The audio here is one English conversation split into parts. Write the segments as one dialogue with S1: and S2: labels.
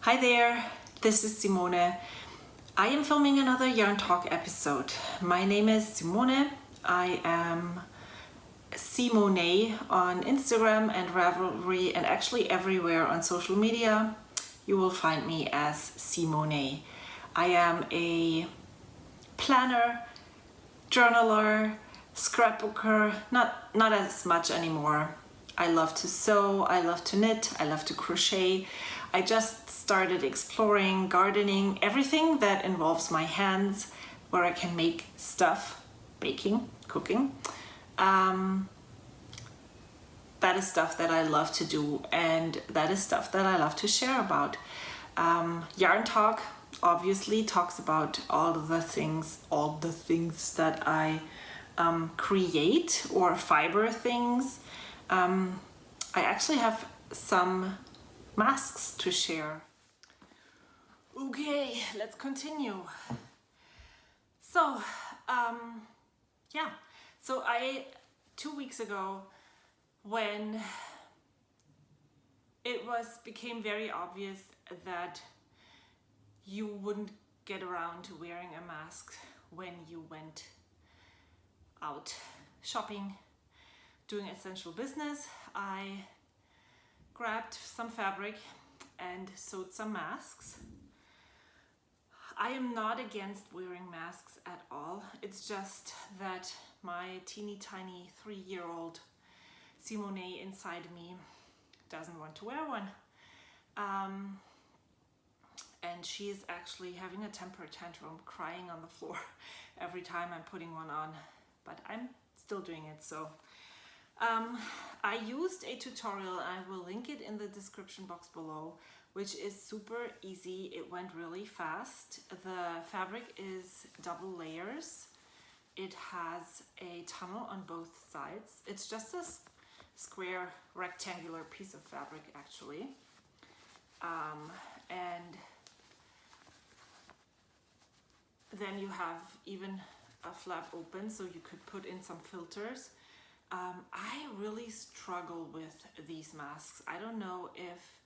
S1: Hi there, this is Simone. I am filming another Yarn Talk episode. My name is Simone. I am seemownay on Instagram and Ravelry and actually everywhere on social media. You will find me as seemownay. I am a planner, journaler, scrapbooker, not as much anymore. I love to sew, I love to knit, I love to crochet. I just started exploring gardening, everything that involves my hands, where I can make stuff, baking, cooking. That is stuff that I love to do, and that is stuff that I love to share about. Yarn Talk obviously talks about all the things that I create, or fiber things. I actually have some masks to share. Okay, let's continue. So, so 2 weeks ago, when it became very obvious that you wouldn't get around to wearing a mask when you went out shopping, doing essential business, I grabbed some fabric and sewed some masks. I am not against wearing masks at all. It's just that my teeny tiny 3-year-old Simone inside me doesn't want to wear one. And she is actually having a temper tantrum, crying on the floor every time I'm putting one on, but I'm still doing it. So I used a tutorial, I will link it in the description box below, which is super easy. It went really fast. The fabric is double layers. It has a tunnel on both sides. It's just a square rectangular piece of fabric actually. And then you have even a flap open so you could put in some filters. I really struggle with these masks. I don't know if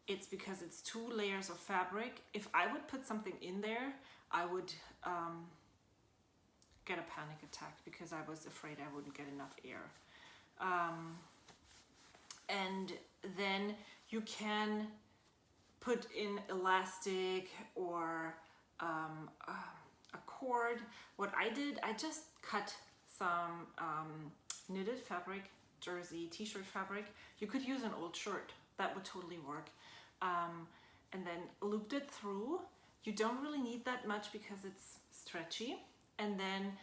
S1: it's because it's 2 layers of fabric. If I would put something in there, I would get a panic attack because I was afraid I wouldn't get enough air. And then you can put in elastic or a cord. What I did, I just cut some knitted fabric, jersey, t-shirt fabric. You could use an old shirt, that would totally work. And then looped it through. You don't really need that much because it's stretchy. And then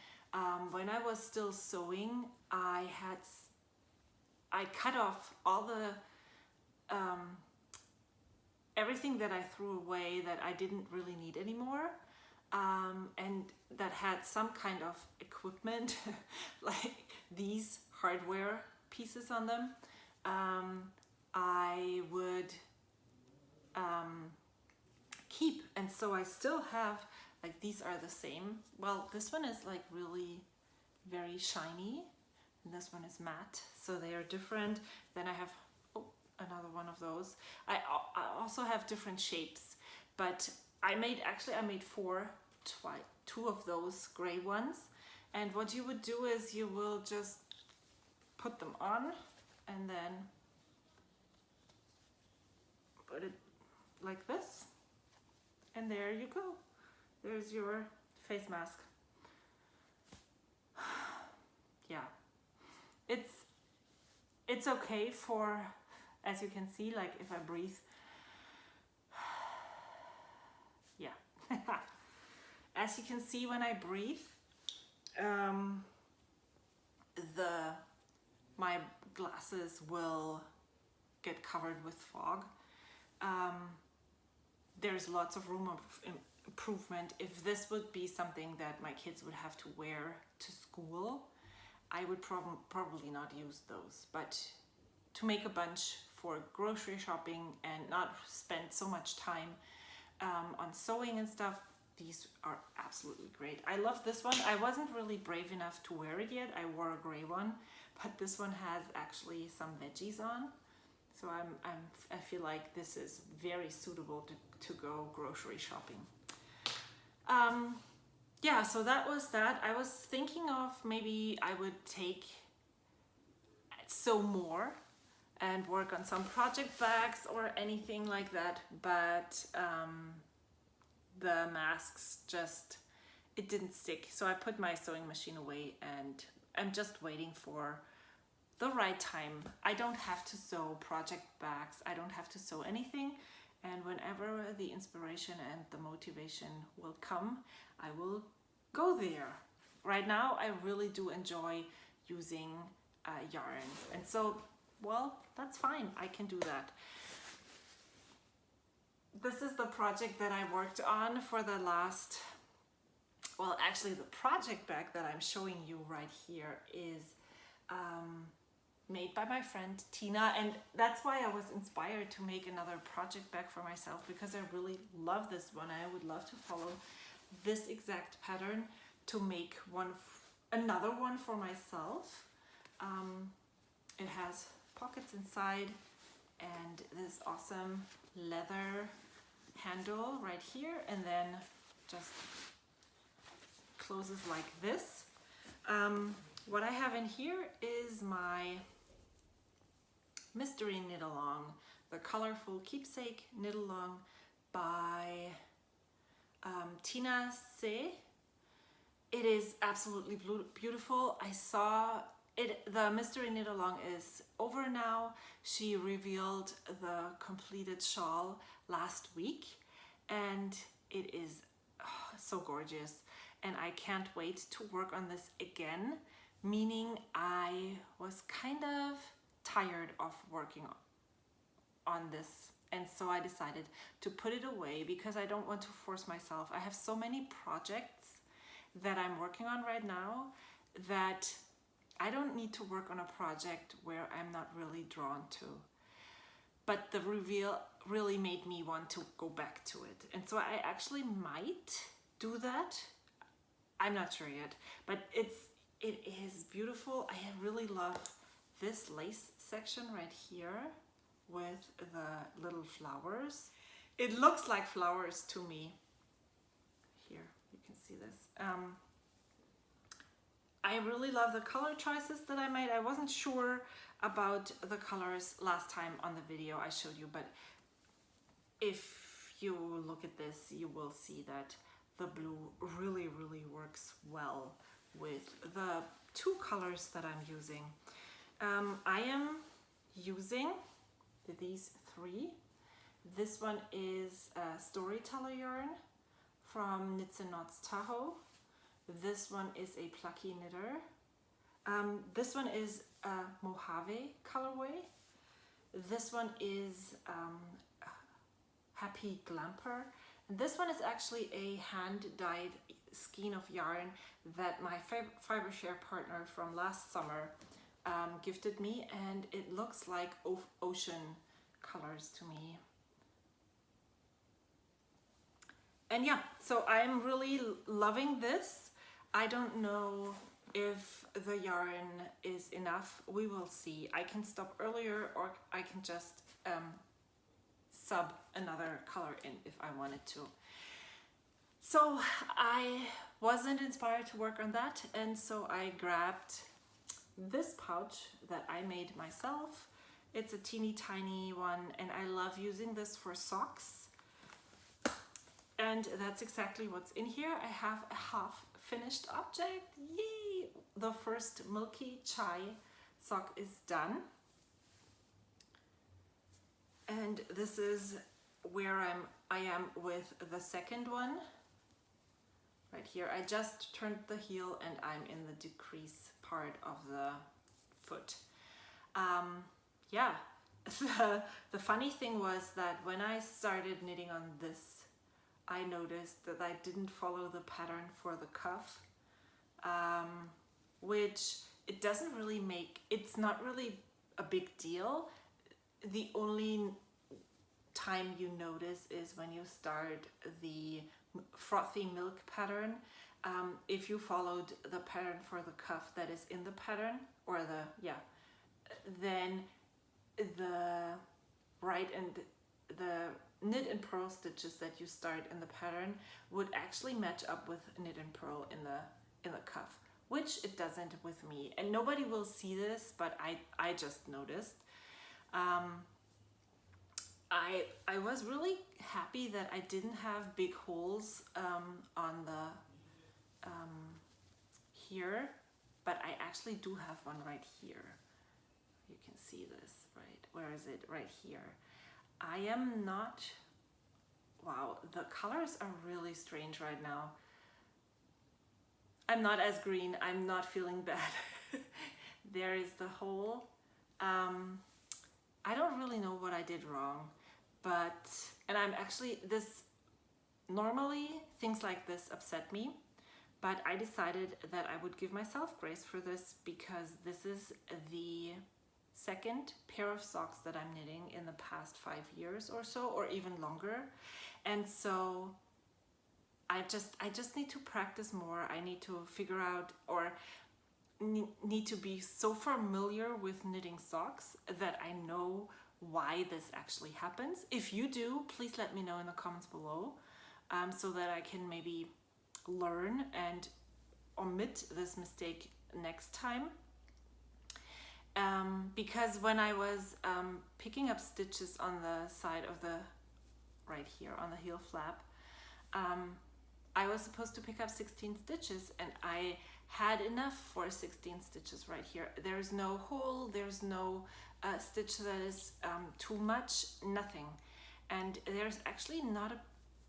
S1: when I was still sewing, I cut off all the everything that I threw away that I didn't really need anymore, and that had some kind of equipment like these hardware pieces on them. I would keep, and so I still have, like, these are the same. Well, this one is like really very shiny and this one is matte, so they are different. Then I have another one of those. I also have different shapes, but I made 2 of those gray ones. And what you would do is you will just put them on and then put it like this, and there you go. There's your face mask. Yeah, it's okay for, as you can see, like if I breathe, yeah. As you can see, when I breathe, my glasses will get covered with fog. There's lots of room of improvement. If this would be something that my kids would have to wear to school, I would probably not use those. But to make a bunch for grocery shopping and not spend so much time on sewing and stuff, these are absolutely great. I love this one. I wasn't really brave enough to wear it yet. I wore a gray one, but this one has actually some veggies on. So I feel like this is very suitable to go grocery shopping. Yeah, so that was that. I was thinking of maybe I would take sew more and work on some project bags or anything like that, but the masks just, it didn't stick. So I put my sewing machine away and I'm just waiting for the right time. I don't have to sew project bags. I don't have to sew anything. And whenever the inspiration and the motivation will come, I will go there. Right now, I really do enjoy using yarn. And so, well, that's fine. I can do that. This is the project that I worked on for the last, well, actually the project bag that I'm showing you right here is made by my friend Tina, and that's why I was inspired to make another project bag for myself, because I really love this one. I would love to follow this exact pattern to make another one for myself. It has pockets inside and this awesome leather handle right here, and then just closes like this. What I have in here is my mystery knit along, the colorful Keepsake knit along by Tina Se. It is absolutely beautiful. I saw it, the mystery knit along is over now. She revealed the completed shawl last week and it is so gorgeous, and I can't wait to work on this again, meaning I was kind of tired of working on this, and so I decided to put it away because I don't want to force myself. I have so many projects that I'm working on right now that I don't need to work on a project where I'm not really drawn to. But the reveal really made me want to go back to it, and so I actually might do that. I'm not sure yet, but it is beautiful. I really love this lace section right here with the little flowers. It looks like flowers to me. Here, you can see this. I really love the color choices that I made. I wasn't sure about the colors last time on the video I showed you, but if you look at this, you will see that the blue really, really works well with the two colors that I'm using. I am using these three. This one is Storyteller yarn from Knits and Knots Tahoe. This one is a Plucky Knitter. This one is a Mojave colorway. This one is Happy Glamper. And this one is actually a hand-dyed skein of yarn that my fiber share partner from last summer gifted me, and it looks like ocean colors to me. And yeah, so I'm really loving this. I don't know if the yarn is enough. We will see. I can stop earlier, or I can just sub another color in if I wanted to. So I wasn't inspired to work on that, and so I grabbed this pouch that I made myself. It's a teeny tiny one, and I love using this for socks. And that's exactly what's in here. I have a half finished object. Yay! The first Milky Chai sock is done. And this is where I am with the second one. Right here, I just turned the heel and I'm in the decrease part of the foot. Yeah, the funny thing was that when I started knitting on this, I noticed that I didn't follow the pattern for the cuff, which it doesn't really make, it's not really a big deal. The only time you notice is when you start the frothy milk pattern. If you followed the pattern for the cuff that is in the pattern, or then right, and the knit and purl stitches that you start in the pattern would actually match up with knit and purl in the cuff, which it doesn't with me, and nobody will see this, but I just noticed. I was really happy that I didn't have big holes on the here, but I actually do have one right here. You can see this, right? Where is it? Right here. I am not, wow, the colors are really strange right now. I'm not as green, I'm not feeling bad. There is the hole. I don't really know what I did wrong, but, and I'm actually, normally things like this upset me, but I decided that I would give myself grace for this because this is the second pair of socks that I'm knitting in the past 5 years or so, or even longer. And so I just need to practice more. I need to figure out, or need to be so familiar with knitting socks that I know why this actually happens. If you do, please let me know in the comments below, so that I can maybe learn and omit this mistake next time. Because when I was picking up stitches on the side of the, right here on the heel flap, I was supposed to pick up 16 stitches, and I had enough for 16 stitches right here. There's no hole, there's no stitch that is too much, nothing. And there's actually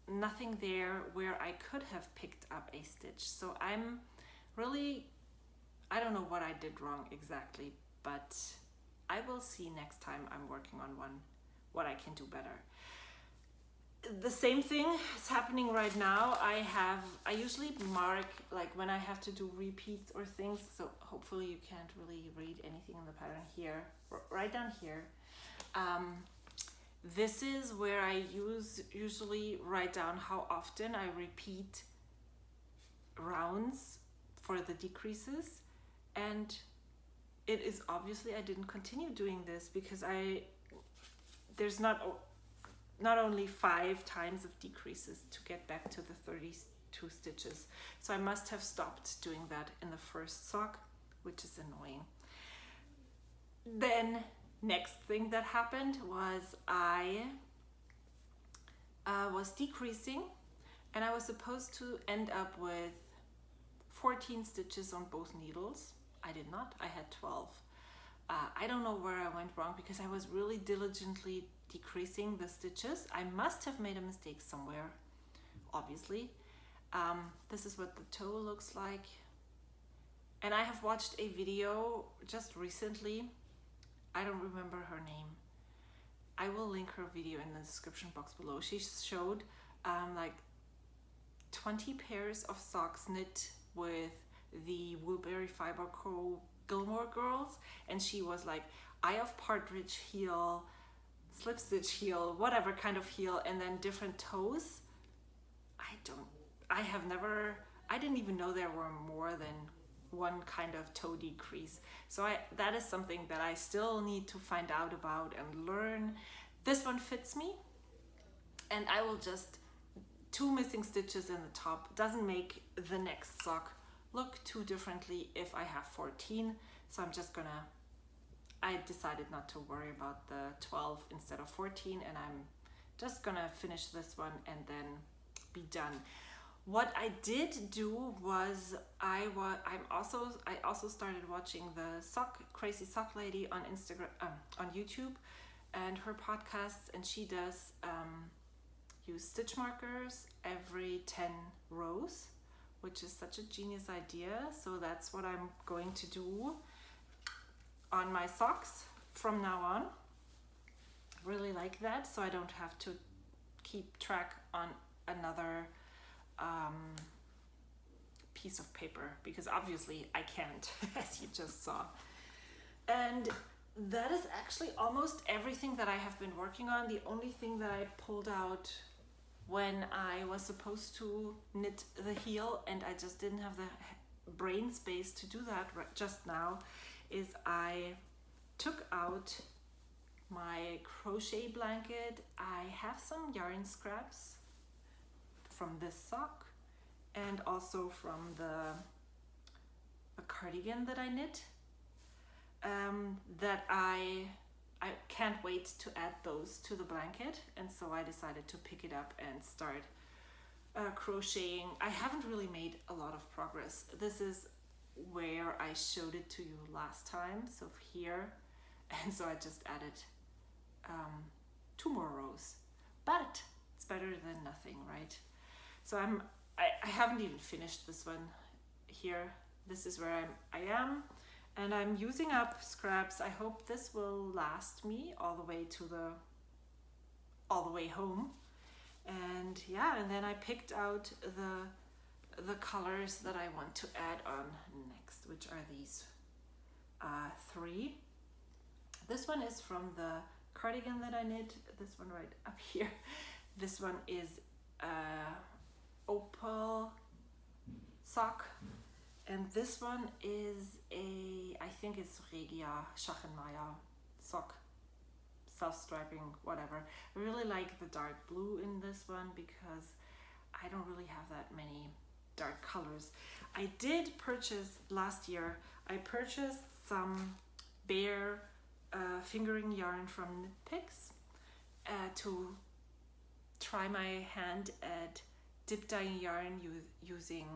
S1: nothing there where I could have picked up a stitch. So I'm really, I don't know what I did wrong exactly, but I will see next time I'm working on one what I can do better. The same thing is happening right now. I usually mark, like when I have to do repeats or things, so hopefully you can't really read anything in the pattern here, right down here. This is where I usually write down how often I repeat rounds for the decreases, and it is obviously I didn't continue doing this because there's not only 5 times of decreases to get back to the 32 stitches. So I must have stopped doing that in the first sock, which is annoying. Then next thing that happened was I was decreasing, and I was supposed to end up with 14 stitches on both needles. I did not, I had 12. I don't know where I went wrong because I was really diligently decreasing the stitches. I must have made a mistake somewhere, obviously. This is what the toe looks like. And I have watched a video just recently. I don't remember her name. I will link her video in the description box below. She showed like 20 pairs of socks knit with the Woolberry Fiber Co. Gilmore Girls, and she was like eye of partridge heel, slip stitch heel, whatever kind of heel, and then different toes. I didn't even know there were more than one kind of toe decrease. So that is something that I still need to find out about and learn. This one fits me, and I will just, 2 missing stitches in the top doesn't make the next sock look too differently if I have 14. So I decided not to worry about the 12 instead of 14, and I'm just gonna finish this one and then be done. What I did do was I also started watching the Crazy Sock Lady on Instagram, on YouTube, and her podcasts, and she does use stitch markers every 10 rows, which is such a genius idea. So that's what I'm going to do on my socks from now on. Really like that, so I don't have to keep track on another piece of paper, because obviously I can't, as you just saw. And that is actually almost everything that I have been working on. The only thing that I pulled out when I was supposed to knit the heel, and I just didn't have the brain space to do that just now, is I took out my crochet blanket, I have some yarn scraps from this sock and also from the cardigan that I knit, that I can't wait to add those to the blanket, and so I decided to pick it up and start crocheting. I haven't really made a lot of progress. This is where I showed it to you last time, so here, and so I just added 2 more rows, but it's better than nothing, right? So I haven't even finished this one here. This is where I am, and I'm using up scraps. I hope this will last me all the way home. And yeah, and then I picked out the colors that I want to add on next, which are these 3. This one is from the cardigan that I knit, this one right up here. This one is opal sock, and this one is I think it's Regia Schachenmeier sock, self-striping, whatever. I really like the dark blue in this one because I don't really have that many dark colors. I did purchase last year, I purchased some bare fingering yarn from Knit Picks to try my hand at dip dyeing yarn using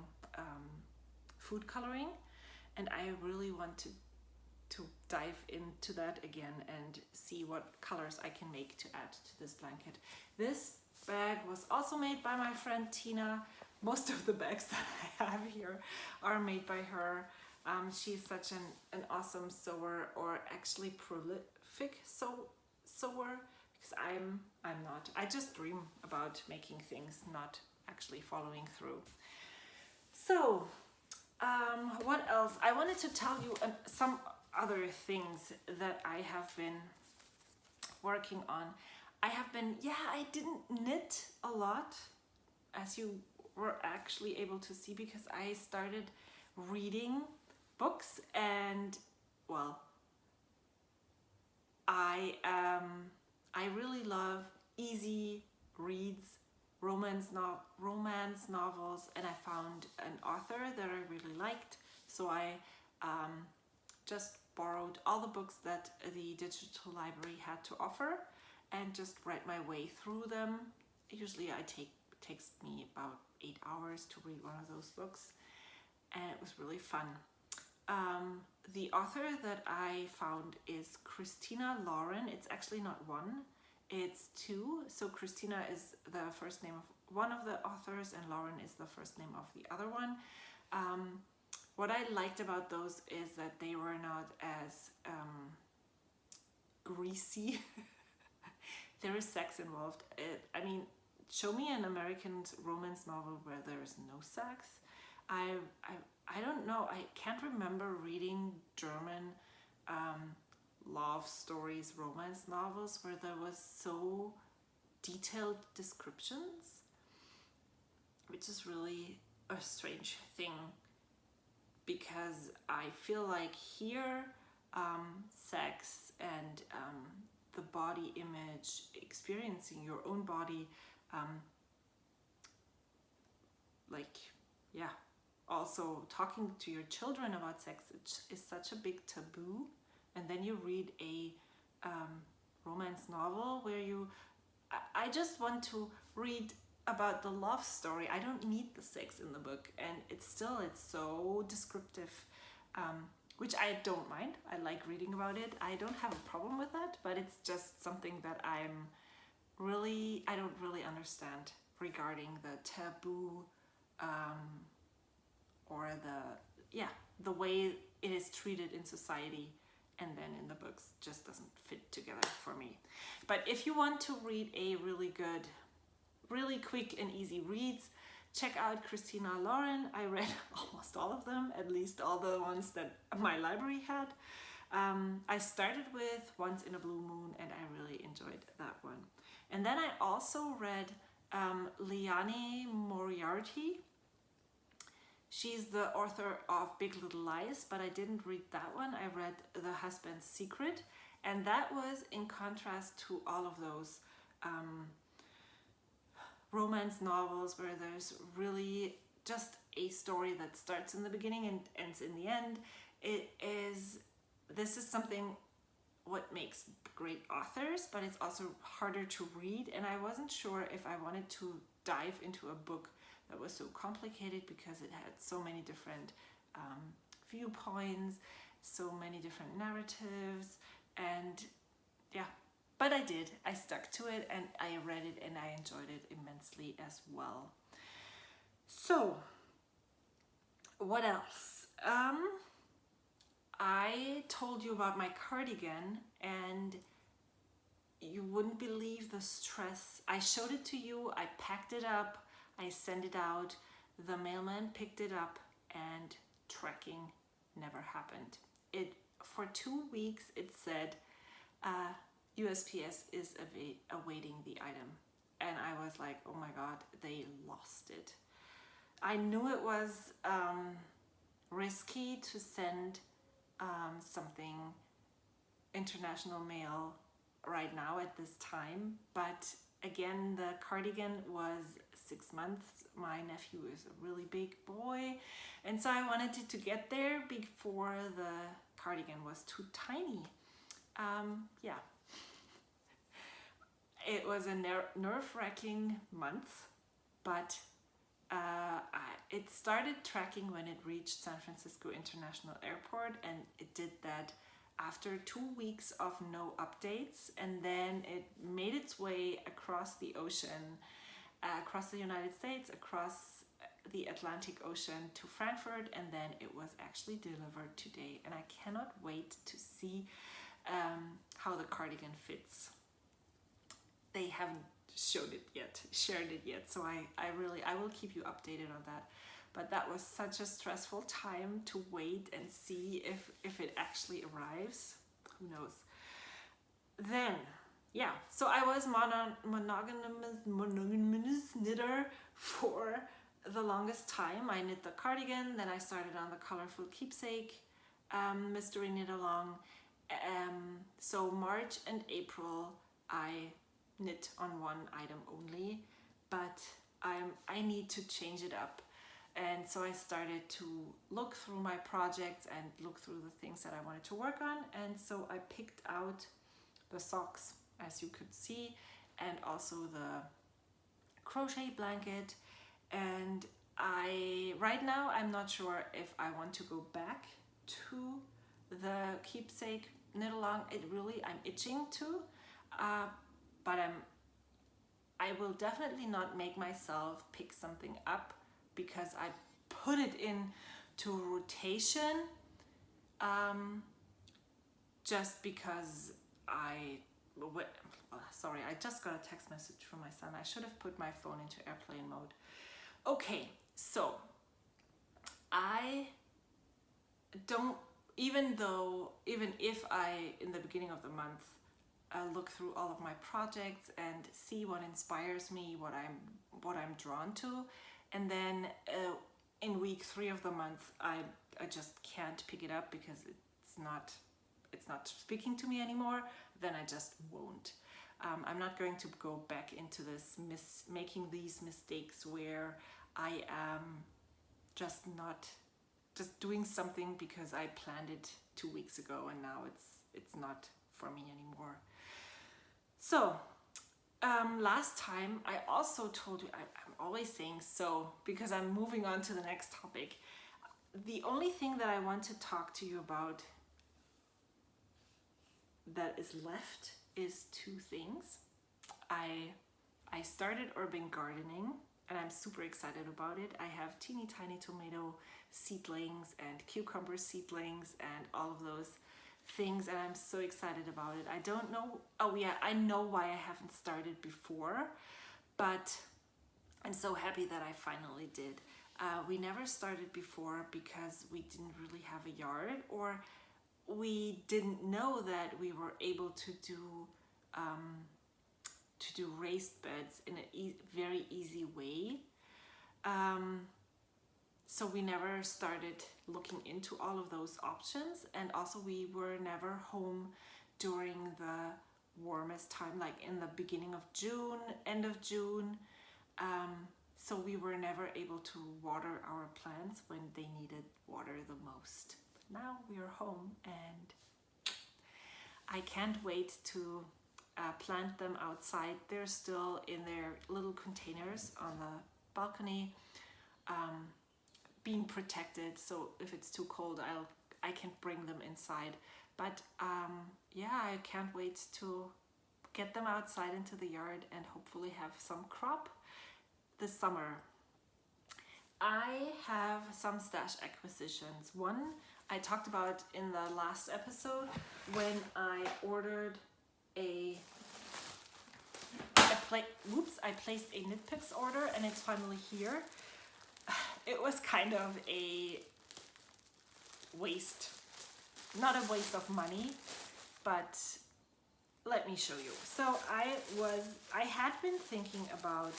S1: food coloring, and I really want to dive into that again and see what colors I can make to add to this blanket. This bag was also made by my friend Tina. Most of the bags that I have here are made by her. She's such an awesome sewer, or actually prolific sewer, because I'm not. I just dream about making things, not actually following through. So what else? I wanted to tell you some other things that I have been working on. I didn't knit a lot, as you were actually able to see, because I started reading books, and well, I really love easy reads, romance novels, and I found an author that I really liked, so I just borrowed all the books that the digital library had to offer and just read my way through them. Usually it takes me about 8 hours to read one of those books, and it was really fun. The author that I found is Christina Lauren. It's actually not one, it's 2. So Christina is the first name of one of the authors and Lauren is the first name of the other one. What I liked about those is that they were not as greasy. There is sex involved. I mean, show me an American romance novel where there is no sex. I don't know. I can't remember reading German love stories, romance novels where there was so detailed descriptions, which is really a strange thing, because I feel like here sex and the body image, experiencing your own body, also talking to your children about sex, it is such a big taboo. And then you read a romance novel where I just want to read about the love story. I don't need the sex in the book, and it's so descriptive, which I don't mind. I like reading about it. I don't have a problem with that, but it's just something that I don't really understand regarding the taboo, or the way it is treated in society, and then in the books just doesn't fit together for me. But if you want to read a really good, really quick and easy reads, check out Christina Lauren. I read almost all of them, at least all the ones that my library had. I started with Once in a Blue Moon, and I really enjoyed that one. And then I also read Liane Moriarty. She's the author of Big Little Lies, but I didn't read that one. I read The Husband's Secret, And that was in contrast to all of those romance novels where there's really just a story that starts in the beginning and ends in the end. This is something what makes great authors, but it's also harder to read. And I wasn't sure if I wanted to dive into a book that was so complicated because it had so many different viewpoints, so many different narratives, and yeah. But I did. I stuck to it and I read it and I enjoyed it immensely as well. So, what else? I told you about my cardigan and you wouldn't believe the stress. I showed it to you, I packed it up, I sent it out, the mailman picked it up, and tracking never happened. For 2 weeks it said USPS is awaiting the item, and I was like, oh my god, they lost it. I knew it was risky to send something international mail right now at this time, but again, the cardigan was 6 months. My nephew is a really big boy, and so I wanted it to get there before the cardigan was too tiny. Yeah, it was a nerve-wracking month, but it started tracking when it reached San Francisco International Airport, and it did that after 2 weeks of no updates, and then it made its way across the ocean, across the United States, across the Atlantic Ocean to Frankfurt, and then it was actually delivered today, and I cannot wait to see how the cardigan fits. They haven't shared it yet, so I will keep you updated on that. But that was such a stressful time to wait and see if it actually arrives. Who knows? Then, yeah, so I was monogamous knitter for the longest time. I knit the cardigan, then I started on the colorful Keepsake mystery knit along. So March and April I knit on one item only, but I need to change it up. And so I started to look through my projects and look through the things that I wanted to work on. And so I picked out the socks, as you could see, and also the crochet blanket. And right now I'm not sure if I want to go back to the Keepsake knit along. I'm itching to, but I will definitely not make myself pick something up because I put it into rotation just because sorry, I just got a text message from my son. I should have put my phone into airplane mode. Okay, so I don't, even if I, in the beginning of the month, look through all of my projects and see what inspires me, what I'm drawn to, and then in week 3 of the month I just can't pick it up because it's not speaking to me anymore, then I just won't. I'm not going to go back into this making these mistakes where I am just doing something because I planned it 2 weeks ago and now it's not for me anymore. So last time I also told you, I'm always saying so because I'm moving on to the next topic. The only thing that I want to talk to you about that is left is 2 things. I started urban gardening and I'm super excited about it. I have teeny tiny tomato seedlings and cucumber seedlings and all of those things, and I'm so excited about it. I don't know, oh yeah, I know why I haven't started before, but I'm so happy that I finally did. We never started before because we didn't really have a yard, or we didn't know that we were able to do raised beds in a very easy way. So we never started looking into all of those options, and also we were never home during the warmest time, like in the beginning of June, end of June. So we were never able to water our plants when they needed water the most. But now we are home and I can't wait to plant them outside. They're still in their little containers on the balcony, being protected. So if it's too cold, I can bring them inside. But yeah, I can't wait to get them outside into the yard and hopefully have some crop this summer. I have some stash acquisitions. One I talked about in the last episode when I ordered I placed a Knit Picks order and it's finally here. It was kind of a waste, not a waste of money, but let me show you. So I had been thinking about,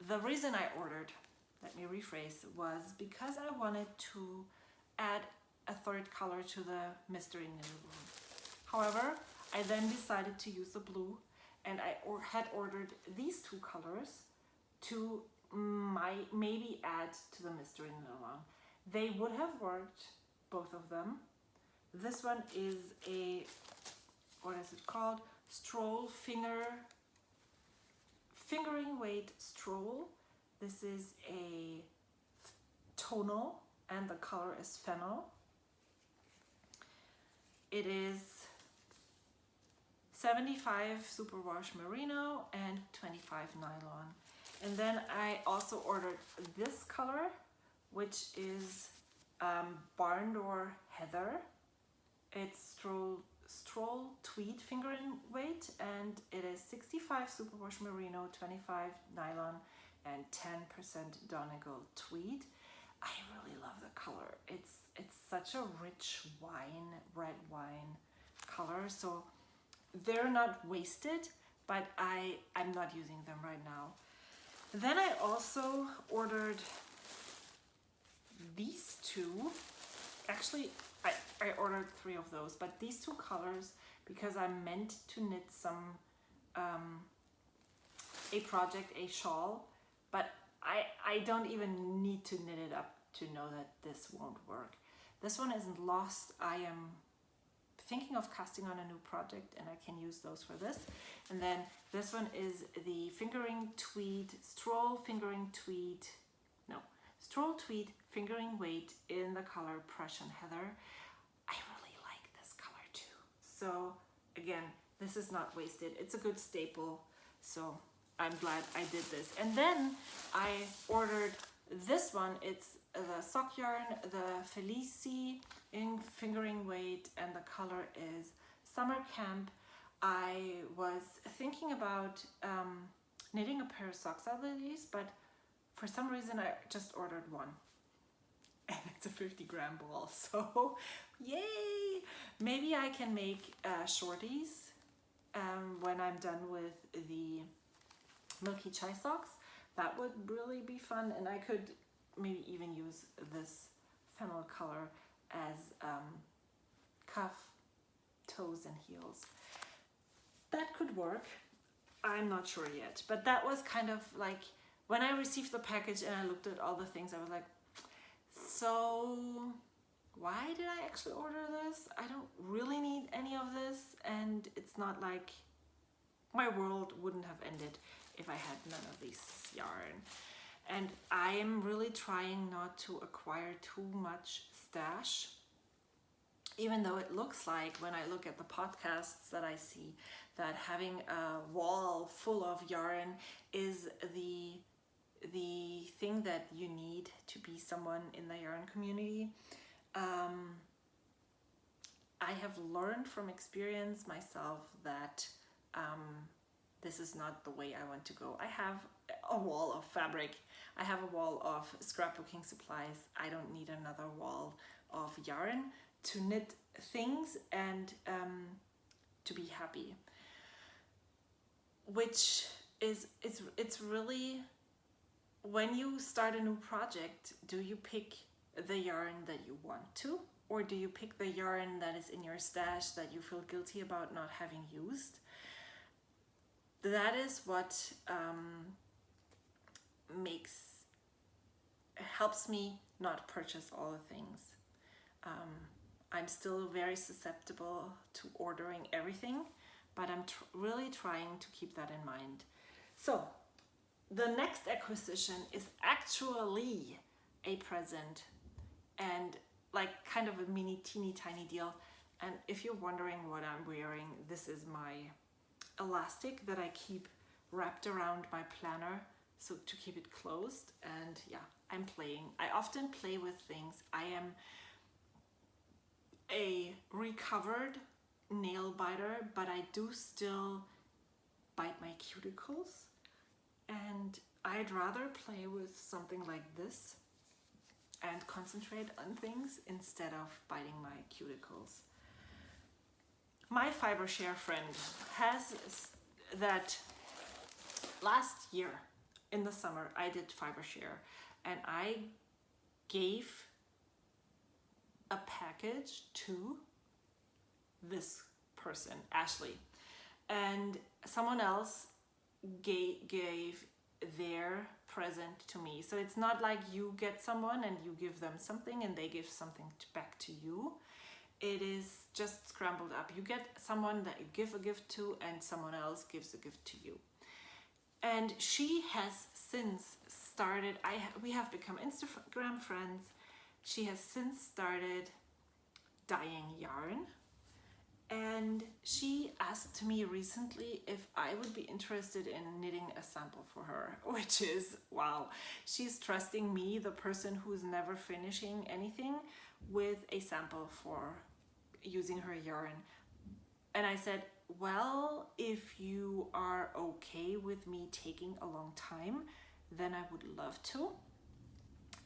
S1: the reason I ordered, let me rephrase, was because I wanted to add a third color to the mystery knitted room. However, I then decided to use the blue, and I had ordered these two colors to maybe add to the mystery knitted room. They would have worked, both of them. This one is a, what is it called? Stroll fingering weight stroll. This is a tonal and the color is fennel. It is 75 superwash merino and 25 nylon. And then I also ordered this color, which is barn door heather. It's stroll tweed fingering weight, and it is 65 superwash merino, 25 nylon, and 10% Donegal tweed. I really love the color. It's such a rich wine, red wine color. So they're not wasted, but I'm not using them right now. Then I also ordered these two. Actually, I ordered 3 of those, but these 2 colors, because I meant to knit some, a project, a shawl, but I don't even need to knit it up to know that this won't work. This one isn't lost. I am thinking of casting on a new project and I can use those for this. And then this one is the fingering tweed, stroll tweed fingering weight in the color Prussian Heather. I really like this color too. So again, this is not wasted. It's a good staple. So I'm glad I did this. And then I ordered this one. It's the sock yarn, the Felici in fingering weight, and the color is Summer Camp. I was thinking about knitting a pair of socks out of these, but for some reason I just ordered one. And it's a 50-gram ball, so yay! Maybe I can make shorties when I'm done with the Milky chai socks. That would really be fun, and I could maybe even use this fennel color as cuff, toes, and heels. That could work. I'm not sure yet, but that was kind of like when I received the package and I looked at all the things, I was like, so why did I actually order this? I don't really need any of this, and it's not like my world wouldn't have ended if I had none of this yarn. And I am really trying not to acquire too much stash, even though it looks like when I look at the podcasts that I see that having a wall full of yarn is the thing that you need to be someone in the yarn community. I have learned from experience myself that this is not the way I want to go. I have a wall of fabric. I have a wall of scrapbooking supplies. I don't need another wall of yarn to knit things and to be happy. Which is, it's really, when you start a new project, do you pick the yarn that you want to? Or do you pick the yarn that is in your stash that you feel guilty about not having used? That is what helps me not purchase all the things. I'm still very susceptible to ordering everything, but I'm really trying to keep that in mind. So the next acquisition is actually a present, and like kind of a mini teeny tiny deal. And if you're wondering what I'm wearing, this is my elastic that I keep wrapped around my planner so to keep it closed. And yeah, I often play with things. I am a recovered nail biter, but I do still bite my cuticles, and I'd rather play with something like this and concentrate on things instead of biting my cuticles. My fiber share friend has that last year in the summer I did fiber share, and I gave a package to this person, Ashley, and someone else gave their present to me. So it's not like you get someone and you give them something and they give something back to you. It is just scrambled up. You get someone that you give a gift to, and someone else gives a gift to you. And she has since started, we have become Instagram friends. She has since started dyeing yarn, and she asked me recently if I would be interested in knitting a sample for her, which is, wow, she's trusting me, the person who's never finishing anything, with a sample for using her yarn. And I said, well, if you are okay with me taking a long time, then I would love to.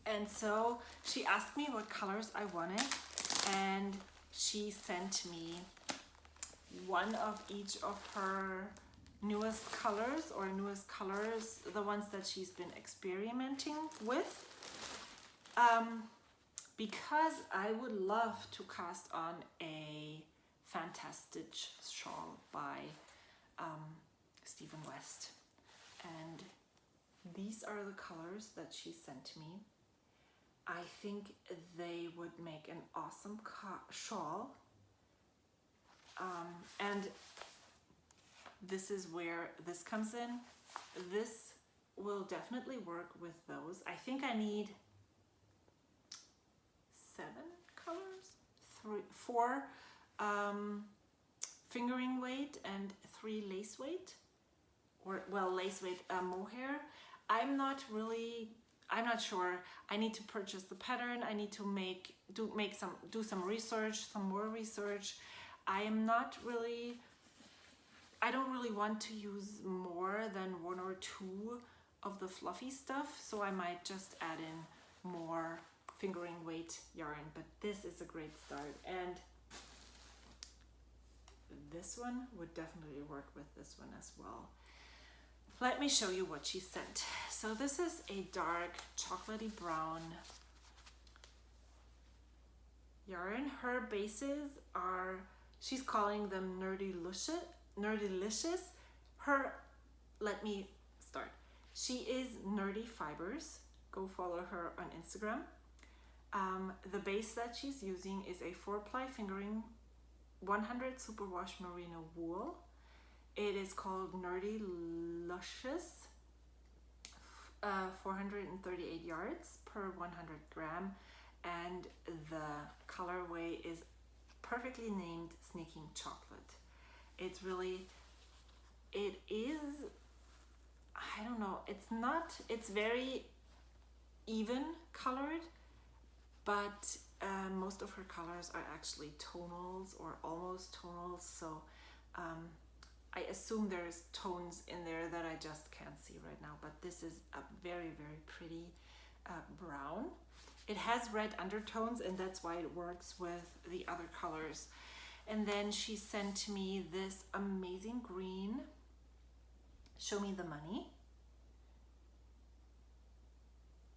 S1: And so she asked me what colors I wanted, and she sent me one of each of her newest colors, the ones that she's been experimenting with, because I would love to cast on a Fantastic Shawl by Stephen West. And these are the colors that she sent me. I think they would make an awesome shawl. And this is where this comes in. This will definitely work with those. I think I need 7 colors, 4 fingering weight and 3 lace weight, or well, lace weight mohair. I'm not sure. I need to purchase the pattern. I need to do some research, some more research. I don't really want to use more than 1 or 2 of the fluffy stuff, so I might just add in more fingering weight yarn, but this is a great start. And this one would definitely work with this one as well. Let me show you what she sent. So this is a dark chocolatey brown yarn. Her bases are, she's calling them Nerdylicious. Let me start. She is Nerdy Fibers. Go follow her on Instagram. The base that she's using is a 4-ply fingering 100 superwash merino wool. It is called Nerdylicious, 438 yards per 100 gram, and the colorway is perfectly named Sneaking Chocolate. I don't know, it's very even colored, but most of her colors are actually tonals or almost tonals, so I assume there's tones in there that I just can't see right now, but this is a very, very pretty brown. It has red undertones, and that's why it works with the other colors. And then she sent me this amazing green, Show Me the Money.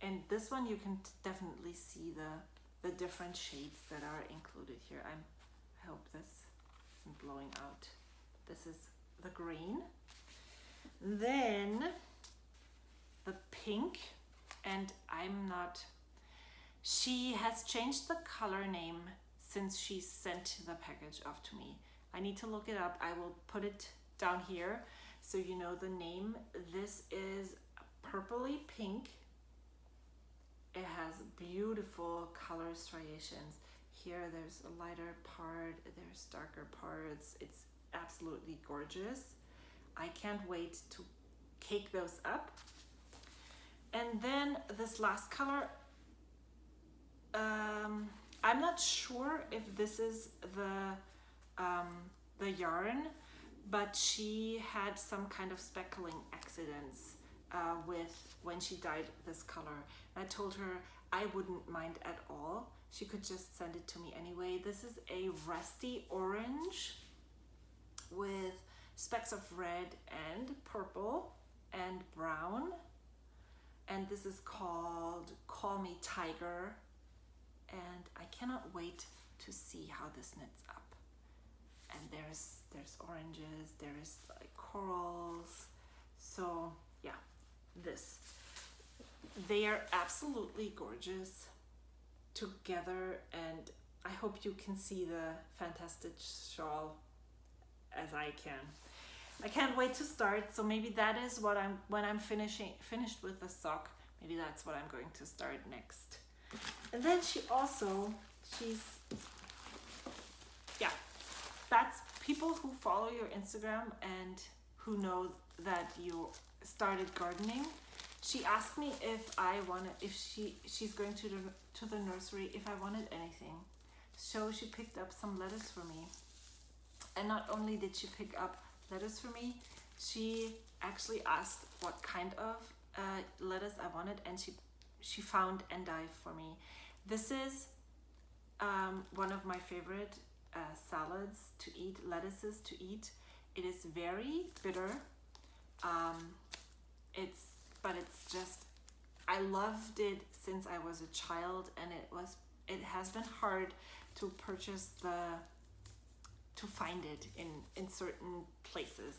S1: And this one you can definitely see the the different shades that are included here. I hope this isn't blowing out. This is the green. Then the pink, and she has changed the color name since she sent the package off to me. I need to look it up. I will put it down here so you know the name. This is purpley pink. It has beautiful color striations. Here there's a lighter part, there's darker parts. It's absolutely gorgeous. I can't wait to cake those up. And then this last color, I'm not sure if this is the yarn, but she had some kind of speckling accidents with when she dyed this color. And I told her I wouldn't mind at all. She could just send it to me anyway. This is a rusty orange with specks of red and purple and brown. And this is called Call Me Tiger. And I cannot wait to see how this knits up. And there's oranges, there's like corals. So yeah, they are absolutely gorgeous together, and I hope you can see the fantastic shawl as I can. I can't wait to start. So maybe that is what when I'm finished with the sock, maybe that's what I'm going to start next. And then that's people who follow your Instagram and who know that you started gardening. She asked me if she's going to the nursery, if I wanted anything. So she picked up some lettuce for me. And not only did she pick up lettuce for me, she actually asked what kind of lettuce I wanted, and she found endive for me. This is one of my favorite salads to eat, lettuces to eat. It is very bitter. I loved it since I was a child, and it has been hard to find it in certain places.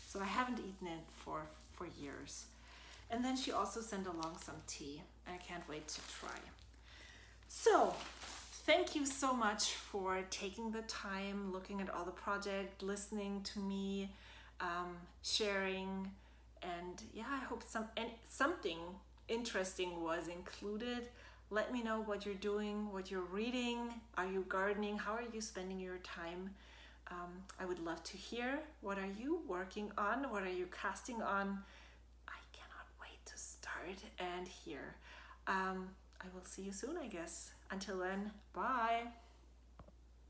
S1: So I haven't eaten it for years. And then she also sent along some tea. I can't wait to try. So thank you so much for taking the time, looking at all the project, listening to me, sharing. And yeah, I hope something interesting was included. Let me know what you're doing, what you're reading. Are you gardening? How are you spending your time? I would love to hear. What are you working on? What are you casting on? I cannot wait to start and hear. I will see you soon, I guess. Until then, bye.